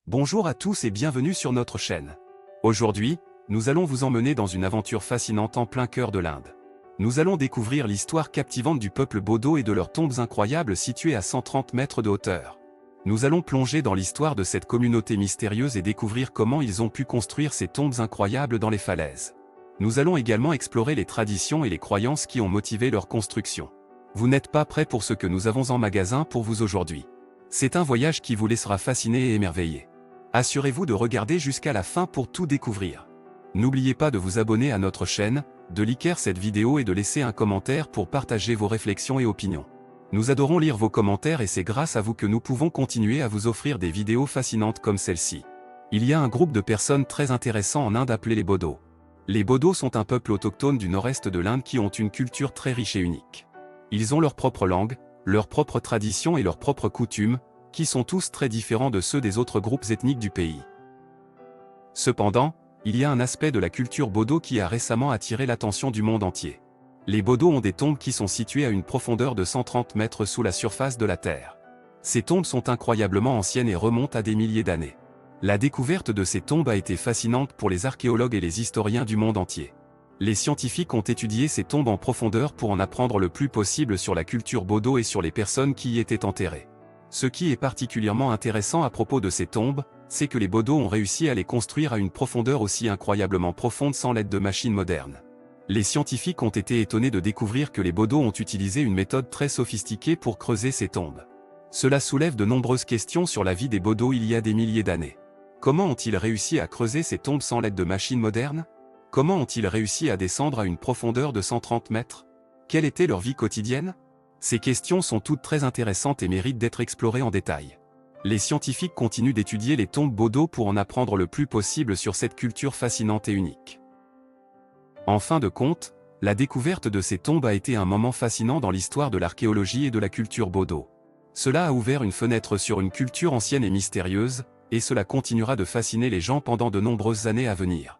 Bonjour à tous et bienvenue sur notre chaîne. Aujourd'hui, nous allons vous emmener dans une aventure fascinante en plein cœur de l'Inde. Nous allons découvrir l'histoire captivante du peuple Bodo et de leurs tombes incroyables situées à 130 mètres de hauteur. Nous allons plonger dans l'histoire de cette communauté mystérieuse et découvrir comment ils ont pu construire ces tombes incroyables dans les falaises. Nous allons également explorer les traditions et les croyances qui ont motivé leur construction. Vous n'êtes pas prêts pour ce que nous avons en magasin pour vous aujourd'hui. C'est un voyage qui vous laissera fasciné et émerveillé. Assurez-vous de regarder jusqu'à la fin pour tout découvrir. N'oubliez pas de vous abonner à notre chaîne, de liker cette vidéo et de laisser un commentaire pour partager vos réflexions et opinions. Nous adorons lire vos commentaires et c'est grâce à vous que nous pouvons continuer à vous offrir des vidéos fascinantes comme celle-ci. Il y a un groupe de personnes très intéressant en Inde appelé les Bodo. Les Bodo sont un peuple autochtone du nord-est de l'Inde qui ont une culture très riche et unique. Ils ont leur propre langue, leurs propres traditions et leurs propres coutumes, qui sont tous très différents de ceux des autres groupes ethniques du pays. Cependant, il y a un aspect de la culture Bodo qui a récemment attiré l'attention du monde entier. Les Bodo ont des tombes qui sont situées à une profondeur de 130 mètres sous la surface de la Terre. Ces tombes sont incroyablement anciennes et remontent à des milliers d'années. La découverte de ces tombes a été fascinante pour les archéologues et les historiens du monde entier. Les scientifiques ont étudié ces tombes en profondeur pour en apprendre le plus possible sur la culture Bodo et sur les personnes qui y étaient enterrées. Ce qui est particulièrement intéressant à propos de ces tombes, c'est que les Bodo ont réussi à les construire à une profondeur aussi incroyablement profonde sans l'aide de machines modernes. Les scientifiques ont été étonnés de découvrir que les Bodo ont utilisé une méthode très sophistiquée pour creuser ces tombes. Cela soulève de nombreuses questions sur la vie des Bodo il y a des milliers d'années. Comment ont-ils réussi à creuser ces tombes sans l'aide de machines modernes? Comment ont-ils réussi à descendre à une profondeur de 130 mètres? Quelle était leur vie quotidienne? Ces questions sont toutes très intéressantes et méritent d'être explorées en détail. Les scientifiques continuent d'étudier les tombes Bodo pour en apprendre le plus possible sur cette culture fascinante et unique. En fin de compte, la découverte de ces tombes a été un moment fascinant dans l'histoire de l'archéologie et de la culture Bodo. Cela a ouvert une fenêtre sur une culture ancienne et mystérieuse, et cela continuera de fasciner les gens pendant de nombreuses années à venir.